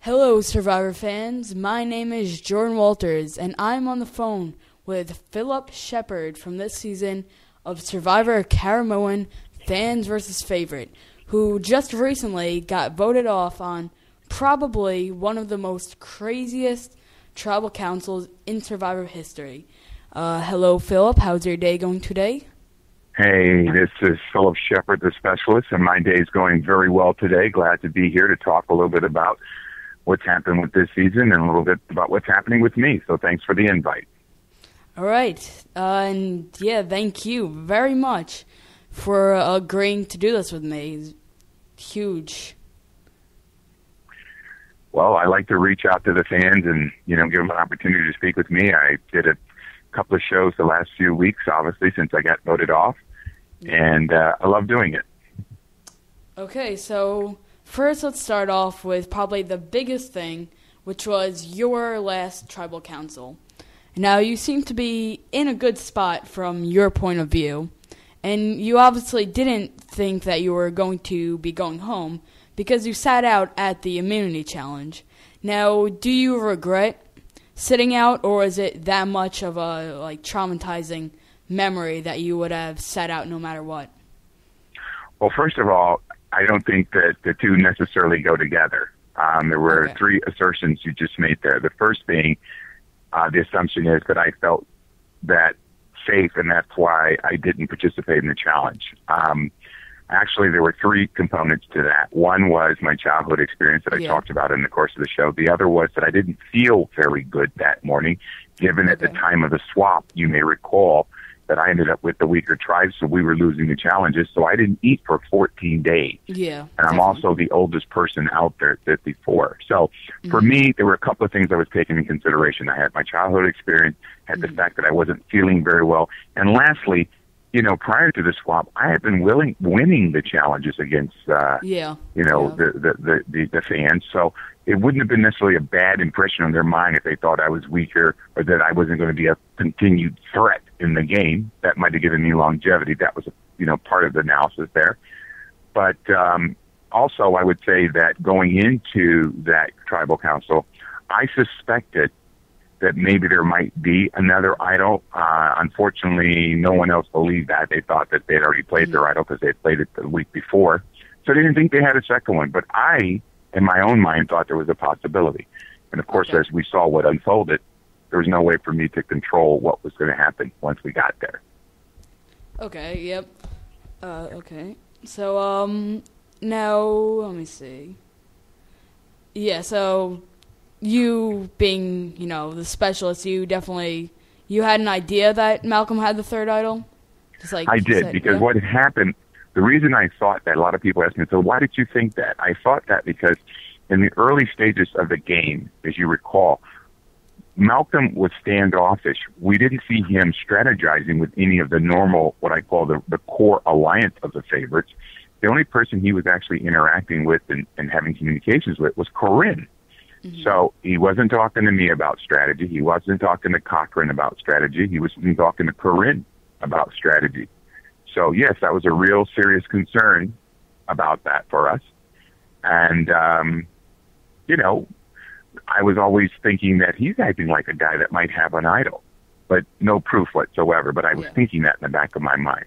Hello, Survivor fans. My name is Jordan Walters, and I'm on the phone with Phillip Sheppard from this season of Survivor Caramoan Fans vs. Favorite, who just recently got voted off on probably one of the most craziest tribal councils in Survivor history. Hello, Phillip. How's your day going today? Hey, this is Phillip Sheppard, the specialist, and my day is going very well today. Glad to be here to talk a little bit about what's happened with this season and a little bit about what's happening with me. So thanks for the invite. All right. And yeah, thank you very much for agreeing to do this with me. It's huge. Well, I like to reach out to the fans and, give them an opportunity to speak with me. I did a couple of shows the last few weeks, obviously, since I got voted off. And I love doing it. Okay, so first, let's start off with probably the biggest thing, which was your last tribal council. Now, you seem to be in a good spot from your point of view, and you obviously didn't think that you were going to be going home because you sat out at the immunity challenge. Now, do you regret sitting out, or is it that much of a traumatizing memory that you would have sat out no matter what? Well, first of all, I don't think that the two necessarily go together. There were three assertions you just made there. The first being the assumption is that I felt that safe, and that's why I didn't participate in the challenge. Actually, there were three components to that. One was my childhood experience that I talked about in the course of the show. The other was that I didn't feel very good that morning, given at the time of the swap, you may recall, that I ended up with the weaker tribes, so we were losing the challenges. So I didn't eat for 14 days. Yeah. And I'm also the oldest person out there at 54. So for me, there were a couple of things I was taking in consideration. I had my childhood experience, had the fact that I wasn't feeling very well. And lastly, prior to the swap, I had been winning the challenges against, the fans. So it wouldn't have been necessarily a bad impression on their mind if they thought I was weaker or that I wasn't going to be a continued threat in the game. That might have given me longevity. That was, part of the analysis there. But also, I would say that going into that tribal council, I suspected that maybe there might be another idol. Unfortunately, no one else believed that. They thought that they had already played their idol because they had played it the week before. So they didn't think they had a second one. But I, in my own mind, thought there was a possibility. And, of course, as we saw what unfolded, there was no way for me to control what was going to happen once we got there. Okay, yep. Okay. So, now, let me see. Yeah, so you being, the specialist, you had an idea that Malcolm had the third idol? Just like I did, because what had happened, the reason I thought that, a lot of people ask me, so why did you think that? I thought that because in the early stages of the game, as you recall, Malcolm was standoffish. We didn't see him strategizing with any of the normal, what I call the core alliance of the favorites. The only person he was actually interacting with and having communications with was Corinne. So he wasn't talking to me about strategy. He wasn't talking to Cochran about strategy. He wasn't talking to Corinne about strategy. So, yes, that was a real serious concern about that for us. And, I was always thinking that he's acting like a guy that might have an idol, but no proof whatsoever. But I was thinking that in the back of my mind.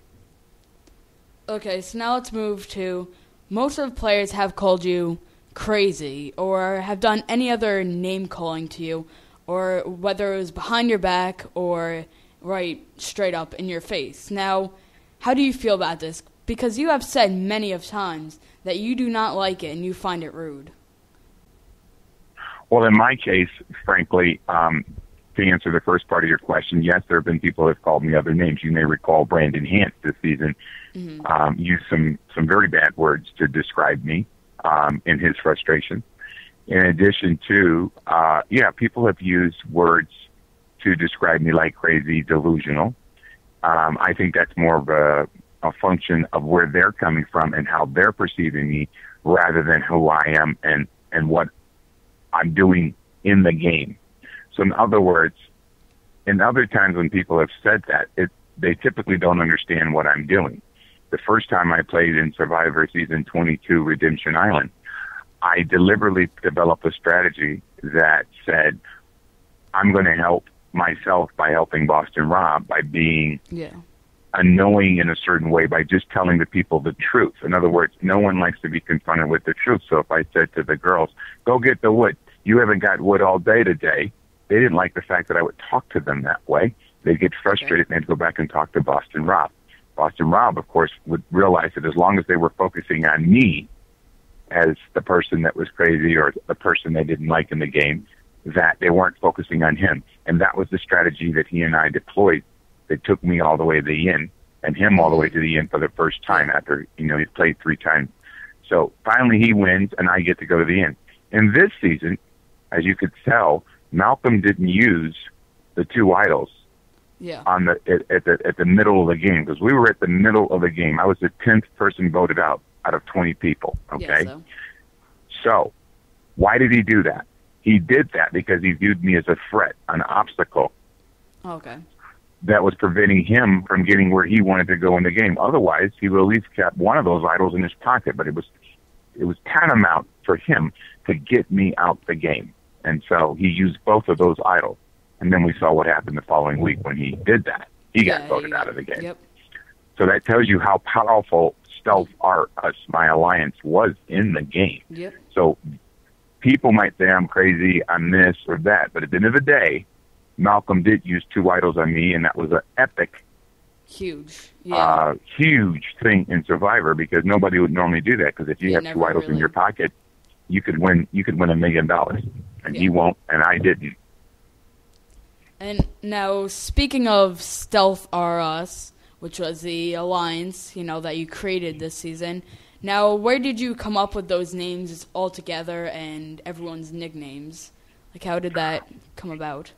Okay, so now let's move to, most of the players have called you crazy or have done any other name calling to you, or whether it was behind your back or right straight up in your face. Now, how do you feel about this? Because you have said many of times that you do not like it and you find it rude. Well, in my case, frankly, to answer the first part of your question, yes, there have been people who have called me other names. You may recall Brandon Hance this season used some very bad words to describe me in his frustration. In addition to, people have used words to describe me like crazy, delusional. I think that's more of a function of where they're coming from and how they're perceiving me rather than who I am and what I'm doing in the game. So in other words, in other times when people have said that, they typically don't understand what I'm doing. The first time I played in Survivor Season 22 Redemption Island, I deliberately developed a strategy that said, I'm going to help myself by helping Boston Rob by being annoying in a certain way, by just telling the people the truth. In other words, no one likes to be confronted with the truth. So if I said to the girls, go get the wood, you haven't got wood all day today, they didn't like the fact that I would talk to them that way. They'd get frustrated and they'd go back and talk to Boston Rob. Boston Rob, of course, would realize that as long as they were focusing on me as the person that was crazy or the person they didn't like in the game, that they weren't focusing on him. And that was the strategy that he and I deployed that took me all the way to the end and him all the way to the end for the first time after, you know, he played 3 times. So finally he wins and I get to go to the end. In this season, as you could tell, Malcolm didn't use the 2 idols on at the middle of the game, because we were at the middle of the game. I was the 10th person voted out of 20 people, okay? Yeah, so why did he do that? He did that because he viewed me as a threat, an obstacle. Okay. That was preventing him from getting where he wanted to go in the game. Otherwise, he would at least kept one of those idols in his pocket, but it was tantamount for him to get me out the game. And so he used both of those idols. And then we saw what happened the following week when he did that. He got voted out of the game. Yep. So that tells you how powerful Stealth R Us, my alliance, was in the game. Yep. So people might say I'm crazy, I'm this or that, but at the end of the day, Malcolm did use 2 idols on me, and that was an epic, huge thing in Survivor, because nobody would normally do that. Because if you have 2 idols in your pocket, you could win $1 million, and he won't, and I didn't. And now, speaking of Stealth R Us, which was the alliance, you know, that you created this season. Now, where did you come up with those names all together and everyone's nicknames? Like, how did that come about?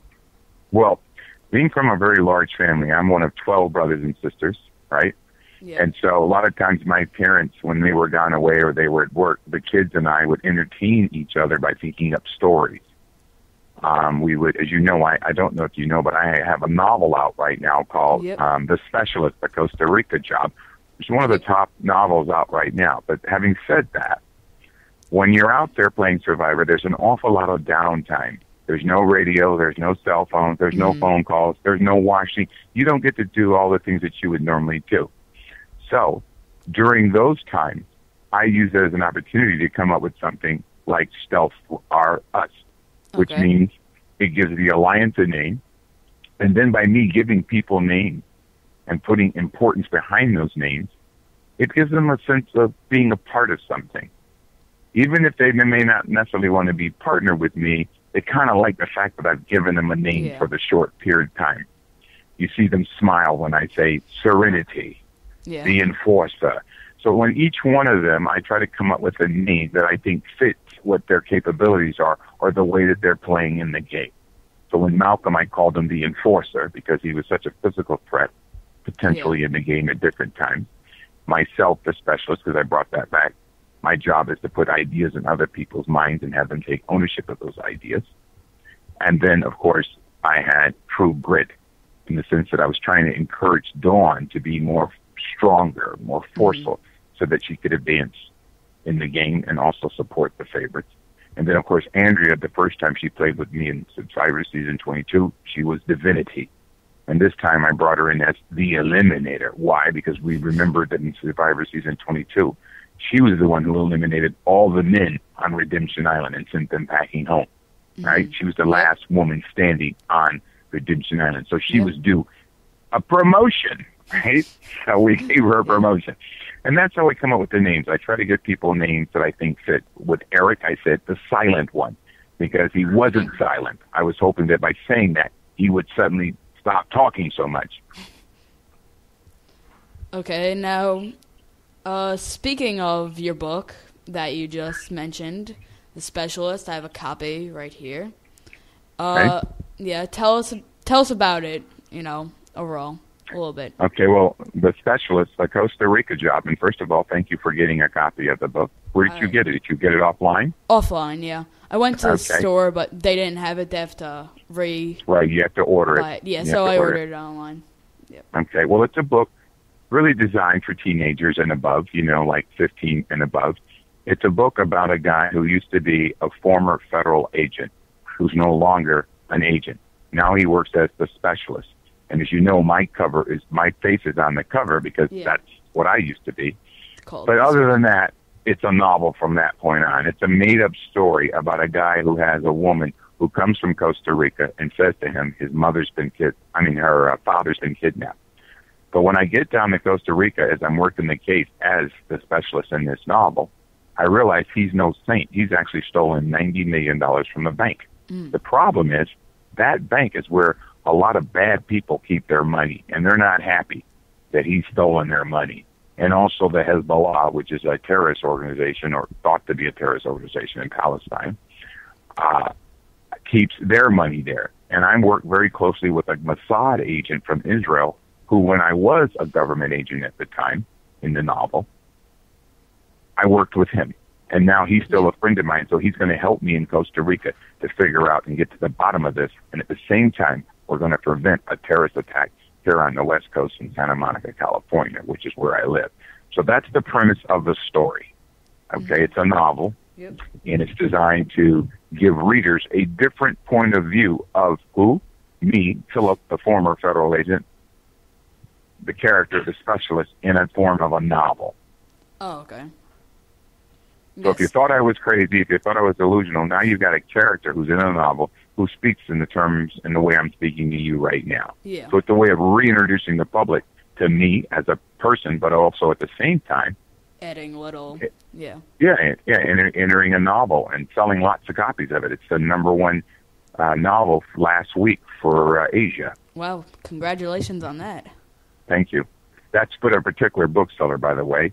Well, being from a very large family, I'm one of 12 brothers and sisters, right? Yeah. And so a lot of times my parents, when they were gone away or they were at work, the kids and I would entertain each other by thinking up stories. We would, as you know, I don't know if you know, but I have a novel out right now called The Specialist, the Costa Rica Job. It's one of the top novels out right now. But having said that, when you're out there playing Survivor, there's an awful lot of downtime. There's no radio, there's no cell phones, there's no phone calls, there's no washing. You don't get to do all the things that you would normally do. So during those times, I use it as an opportunity to come up with something like Stealth R Us, which means it gives the alliance a name. And then by me giving people names and putting importance behind those names, it gives them a sense of being a part of something. Even if they may not necessarily want to be partnered with me, they kind of like the fact that I've given them a name for the short period of time. You see them smile when I say Serenity, the Enforcer. So when each one of them, I try to come up with a name that I think fits what their capabilities are or the way that they're playing in the game. So when Malcolm, I called him the Enforcer because he was such a physical threat potentially in the game at different times. Myself, the Specialist, because I brought that back. My job is to put ideas in other people's minds and have them take ownership of those ideas. And then, of course, I had True Grit in the sense that I was trying to encourage Dawn to be more stronger, more forceful, so that she could advance in the game and also support the favorites. And then, of course, Andrea, the first time she played with me in Survivor Season 22, she was Divinity. And this time I brought her in as the Eliminator. Why? Because we remembered that in Survivor Season 22, she was the one who eliminated all the men on Redemption Island and sent them packing home, right? She was the last woman standing on Redemption Island. So she was due a promotion, right? So we gave her a promotion. And that's how we come up with the names. I try to give people names that I think fit. With Eric, I said the silent one because he wasn't silent. I was hoping that by saying that, he would suddenly stop talking so much. Okay, now, speaking of your book that you just mentioned, The Specialist, I have a copy right here. Yeah, tell us about it, you know, overall, a little bit. Okay, well, The Specialist, the Costa Rica Job, and first of all, thank you for getting a copy of the book. Where did you get it? Did you get it offline? Offline, yeah. I went to the store, but they didn't have it. They have to Right, you have to order it. Yeah, so I ordered it online. Yep. Okay, well, it's a book really designed for teenagers and above, you know, like 15 and above. It's a book about a guy who used to be a former federal agent who's no longer an agent. Now he works as the specialist. And as you know, my face is on the cover because that's what I used to be. But other than that, it's a novel from that point on. It's a made-up story about a guy who has a woman who comes from Costa Rica and says to him her father's been kidnapped. But when I get down to Costa Rica, as I'm working the case as the specialist in this novel, I realize he's no saint. He's actually stolen $90 million from the bank. The problem is that bank is where a lot of bad people keep their money, and they're not happy that he's stolen their money. And also the Hezbollah, which is a terrorist organization, or thought to be a terrorist organization in Palestine, keeps their money there. And I work very closely with a Mossad agent from Israel, who, when I was a government agent at the time in the novel, I worked with him. And now he's still a friend of mine, so he's going to help me in Costa Rica to figure out and get to the bottom of this. And at the same time, we're going to prevent a terrorist attack here on the West Coast in Santa Monica, California, which is where I live. So that's the premise of the story. Okay, it's a novel, and it's designed to give readers a different point of view of who? Me, Phillip, the former federal agent, the character, the specialist, in a form of a novel. Oh, okay. So if you thought I was crazy, if you thought I was delusional, now you've got a character who's in a novel who speaks in the terms and the way I'm speaking to you right now. Yeah. So it's a way of reintroducing the public to me as a person, but also at the same time adding little, entering a novel and selling lots of copies of it. It's the #1 novel last week for Asia. Wow, congratulations on that. Thank you. That's for a particular bookseller, by the way.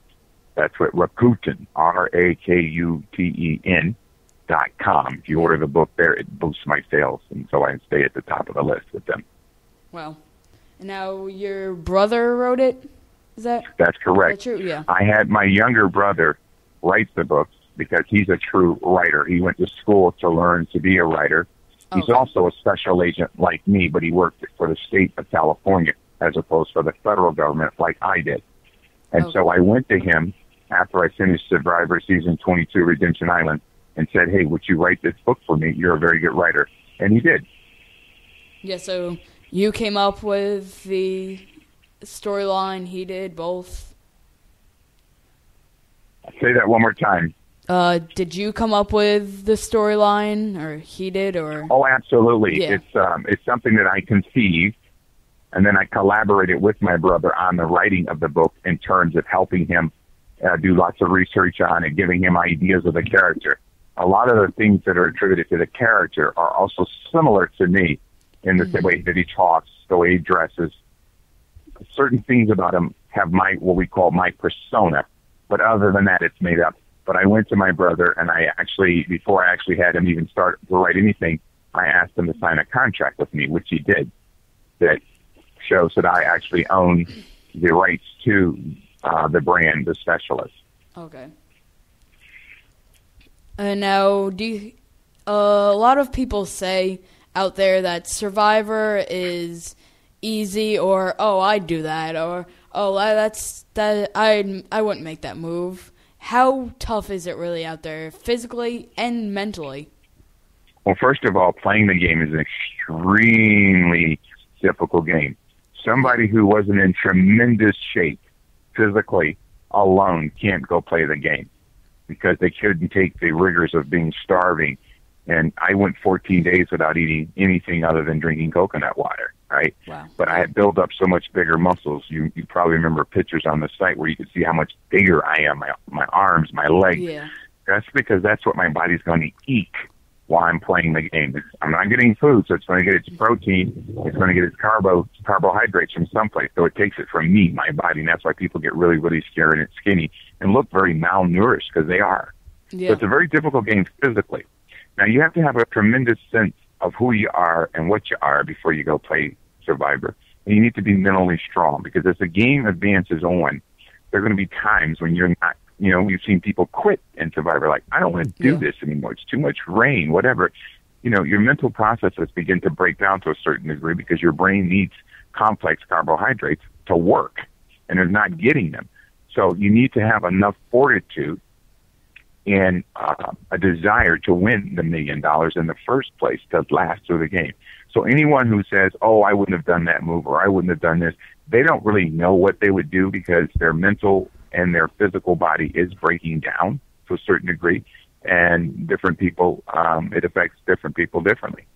That's what Rakuten, RAKUTEN.com. If you order the book there, it boosts my sales, and so I stay at the top of the list with them. Wow. And now your brother wrote it? Is that? That's correct. Is that true? Yeah. I had my younger brother write the books because he's a true writer. He went to school to learn to be a writer. He's also a special agent like me, but he worked for the state of California as opposed to the federal government like I did. And so I went to him after I finished Survivor Season 22, Redemption Island, and said, hey, would you write this book for me? You're a very good writer. And he did. Yeah, so you came up with the storyline, he did both? Say that one more time. Did you come up with the storyline, or he did, or? Oh, absolutely. Yeah. It's something that I conceived, and then I collaborated with my brother on the writing of the book in terms of helping him do lots of research on it, giving him ideas of the character. A lot of the things that are attributed to the character are also similar to me in the way that he talks, the way he dresses. Certain things about him have what we call my persona, but other than that, it's made up. But I went to my brother, and before I actually had him even start to write anything, I asked him to sign a contract with me, which he did, that shows that I actually own the rights to the brand, the specialist. Okay. And now, a lot of people say out there that Survivor is easy, or I'd do that, or I wouldn't make that move. How tough is it really out there, physically and mentally? Well, first of all, playing the game is an extremely difficult game. Somebody who wasn't in tremendous shape physically alone can't go play the game because they couldn't take the rigors of being starving. And I went 14 days without eating anything other than drinking coconut water, right? Wow. But I had built up so much bigger muscles. You probably remember pictures on the site where you could see how much bigger I am, my arms, my legs. Yeah. That's because that's what my body's going to eat while I'm playing the game. I'm not getting food, so it's going to get its protein. It's going to get its carbohydrates from someplace. So it takes it from me, my body, and that's why people get really, really skinny and look very malnourished, because they are. Yeah. So it's a very difficult game physically. Now, you have to have a tremendous sense of who you are and what you are before you go play Survivor. And you need to be mentally strong, because as the game advances on, there are going to be times when you're not, you've seen people quit in Survivor, like, I don't want to do this anymore. It's too much rain, whatever. Your mental processes begin to break down to a certain degree because your brain needs complex carbohydrates to work, and they're not getting them. So you need to have enough fortitude and a desire to win the $1 million in the first place to last through the game. So anyone who says, oh, I wouldn't have done that move or I wouldn't have done this, they don't really know what they would do because their mental and their physical body is breaking down to a certain degree. And different people, it affects different people differently.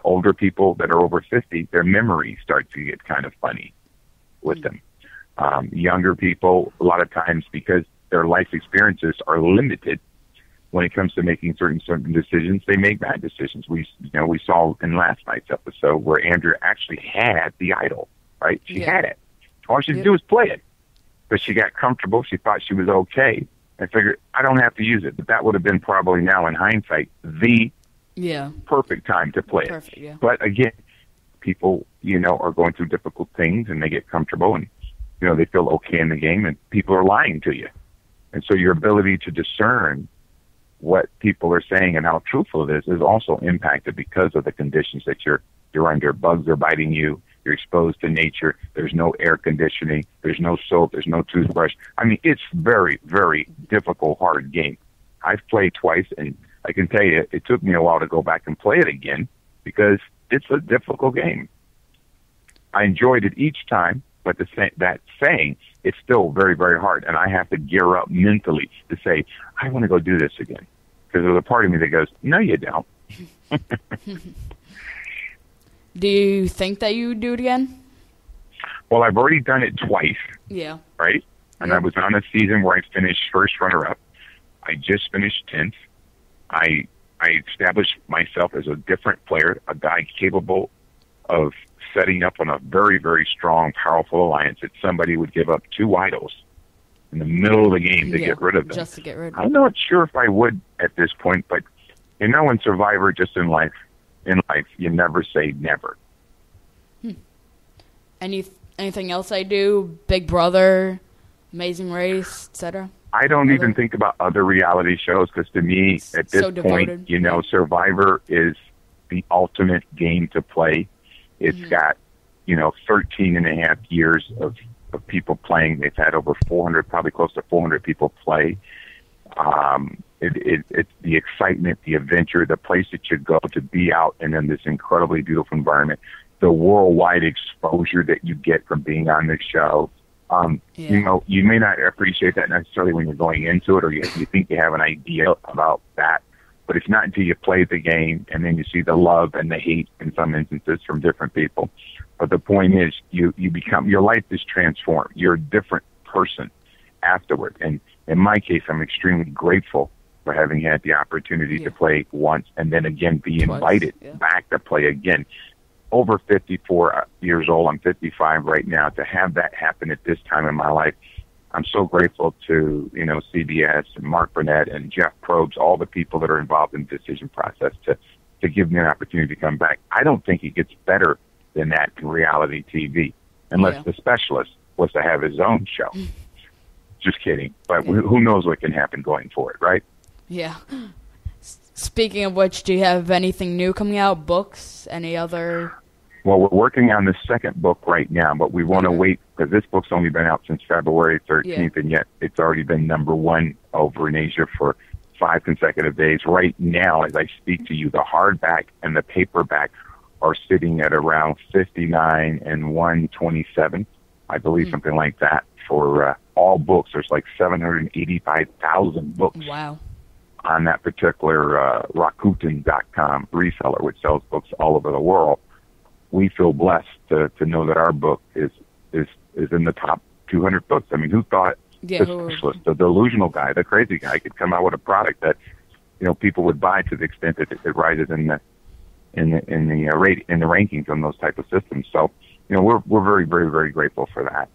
Older people that are over 50, their memory starts to get kind of funny with them. Younger people, a lot of times because their life experiences are limited, when it comes to making certain decisions, they make bad decisions. We saw in last night's episode where Andrea actually had the idol, right? She had it. All she had to do was play it. But she got comfortable. She thought she was okay and figured, I don't have to use it. But that would have been probably now in hindsight the perfect time to play it. Yeah. But again, people, are going through difficult things and they get comfortable and, they feel okay in the game and people are lying to you. And so your ability to discern what people are saying and how truthful it is also impacted because of the conditions that you're under. Bugs are biting you. You're exposed to nature. There's no air conditioning. There's no soap. There's no toothbrush. I mean, it's very, very difficult, hard game. I've played twice, and I can tell you it took me a while to go back and play it again because it's a difficult game. I enjoyed it each time, but that saying, it's still very, very hard, and I have to gear up mentally to say, I want to go do this again. Because there's a part of me that goes, no, you don't. Do you think that you would do it again? Well, I've already done it twice. Yeah. Right? And I was on a season where I finished first runner-up. I just finished 10th. I established myself as a different player, a guy capable of setting up on a very, very strong, powerful alliance that somebody would give up 2 idols in the middle of the game to get rid of them. Just to get rid of them. I'm not sure if I would at this point, but in Survivor, just in life, you never say never. Anything else I do? Big Brother, Amazing Race, etc. I don't even think about other reality shows because to me, at this point, Survivor is the ultimate game to play. It's got, 13 and a half years of people playing. They've had over 400, probably close to 400 people play. It's the excitement, the adventure, the place that you go to be out and in this incredibly beautiful environment, the worldwide exposure that you get from being on this show. You may not appreciate that necessarily when you're going into it or you think you have an idea about that, but it's not until you play the game and then you see the love and the hate in some instances from different people. But the point is, you become, your life is transformed. You're a different person afterward. And in my case, I'm extremely grateful for having had the opportunity to play once and then again be invited back to play again. Over 54 years old, I'm 55 right now. To have that happen at this time in my life, I'm so grateful to, CBS and Mark Burnett and Jeff Probst, all the people that are involved in the decision process to give me an opportunity to come back. I don't think it gets better than that in reality TV, unless the specialist was to have his own show. Just kidding. But who knows what can happen going forward, right? Yeah. Speaking of which, do you have anything new coming out? Books? Any other? Well, we're working on the second book right now, but we want to wait because this book's only been out since February 13th, and yet it's already been #1 over in Asia for 5 consecutive days. Right now, as I speak to you, the hardback and the paperback are sitting at around 59 and 127, I believe, something like that. For all books, there's like 785,000 books. Wow. On that particular Rakuten.com reseller, which sells books all over the world. We feel blessed to know that our book is in the top 200 books. I mean, who thought the specialist, the delusional guy, the crazy guy could come out with a product that people would buy to the extent that it rises in the rankings on those type of systems. So we're very, very, very grateful for that.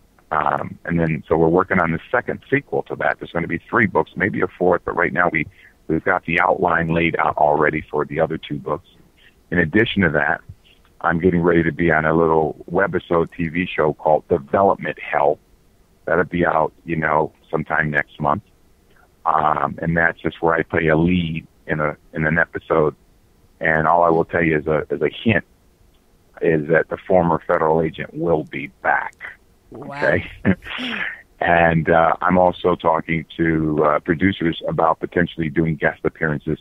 And then so we're working on the second sequel to that. There's going to be 3 books, maybe a 4th, but right now we've got the outline laid out already for the other 2 books. In addition to that, I'm getting ready to be on a little webisode TV show called Development Hell. That'll be out, sometime next month. And that's just where I play a lead in an episode. And all I will tell you as a hint is that the former federal agent will be back. Okay. And I'm also talking to producers about potentially doing guest appearances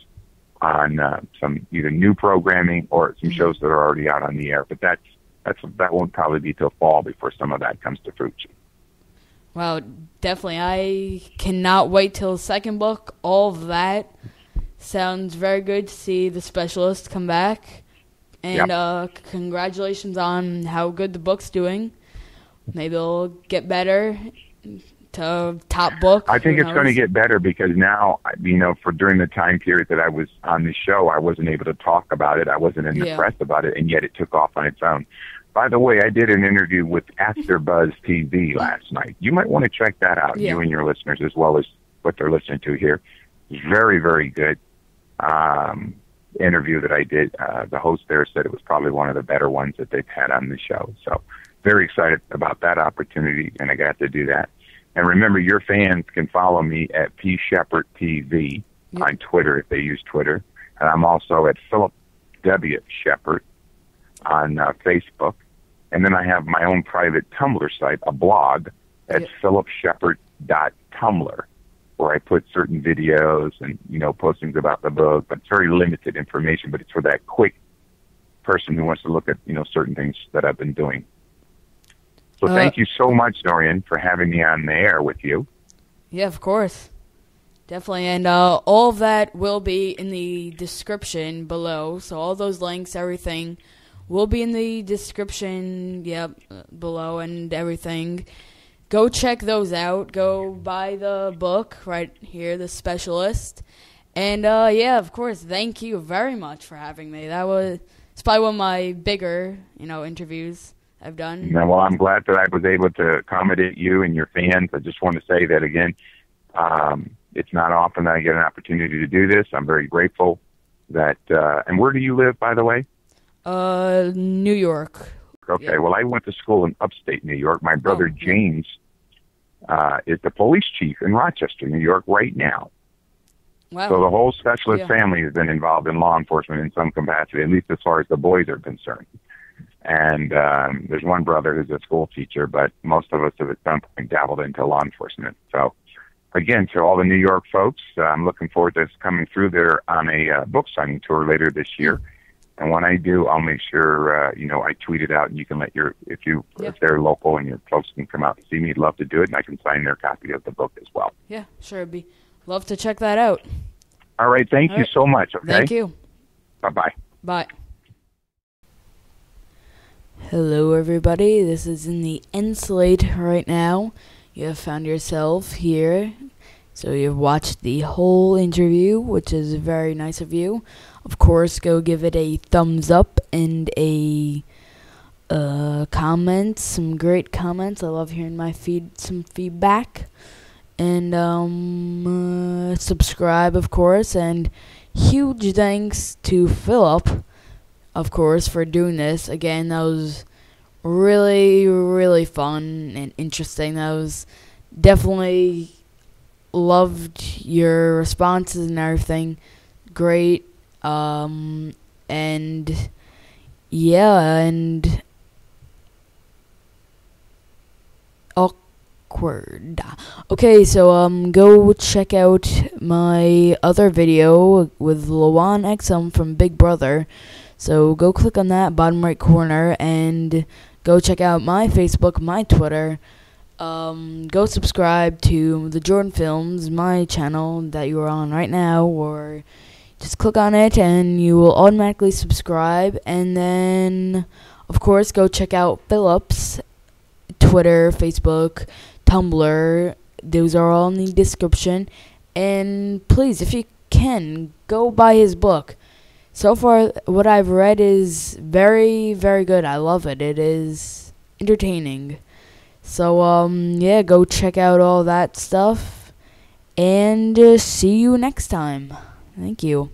on some either new programming or some shows that are already out on the air. But that won't probably be till fall before some of that comes to fruition. Wow, definitely. I cannot wait till the second book. All of that sounds very good to see the specialist come back. And congratulations on how good the book's doing. Maybe it'll get better to top book. I think it's going to get better because now, for during the time period that I was on the show, I wasn't able to talk about it. I wasn't in the press about it, and yet it took off on its own. By the way, I did an interview with AfterBuzz TV last night. You might want to check that out, you and your listeners, as well as what they're listening to here. Very, very good interview that I did. The host there said it was probably one of the better ones that they've had on the show. So very excited about that opportunity, and I got to do that. And remember, your fans can follow me at P. Sheppard TV on Twitter if they use Twitter. And I'm also at Phillip W. Sheppard on Facebook. And then I have my own private Tumblr site, a blog, at phillipsheppard.tumblr, where I put certain videos and, postings about the book, but it's very limited information, but it's for that quick person who wants to look at, certain things that I've been doing. So thank you so much, Dorian, for having me on the air with you. Yeah, of course. Definitely. And all of that will be in the description below. So all those links, everything, will be in the description below and everything. Go check those out. Go buy the book right here, The Specialist. And, of course, thank you very much for having me. It's probably one of my bigger, interviews I've done. Yeah, well, I'm glad that I was able to accommodate you and your fans. I just want to say that again. It's not often that I get an opportunity to do this. I'm very grateful that. And where do you live, by the way? New York. Okay. Well, I went to school in upstate New York. My brother James is the police chief in Rochester, New York, right now. Wow. So the whole specialist family has been involved in law enforcement in some capacity, at least as far as the boys are concerned. And there's one brother who's a school teacher, but most of us have at some point dabbled into law enforcement. So, again, to all the New York folks, I'm looking forward to coming through there on a book signing tour later this year. And when I do, I'll make sure, I tweet it out, and you can let if they're local and your folks can come out and see me, I'd love to do it, and I can sign their copy of the book as well. Yeah, sure. Love to check that out. All right. Thank you so much. Okay. Thank you. Bye-bye. Bye. Hello, everybody. This is in the end slate right now. You have found yourself here. So you've watched the whole interview, which is very nice of you. Of course, go give it a thumbs up and a comment, some great comments. I love hearing some feedback. And subscribe, of course. And huge thanks to Phillip, of course, for doing this. Again, that was really, really fun and interesting. That was definitely loved your responses and everything. Great. And awkward. Okay, so go check out my other video with Lawan Exum from Big Brother. So go click on that bottom right corner and go check out my Facebook, my Twitter. Go subscribe to the Jordan Films, my channel that you are on right now, or just click on it and you will automatically subscribe. And then, of course, go check out Phillip's Twitter, Facebook, Tumblr. Those are all in the description. And please, if you can, go buy his book. So far, what I've read is very, very good. I love it. It is entertaining. So, go check out all that stuff. And see you next time. Thank you.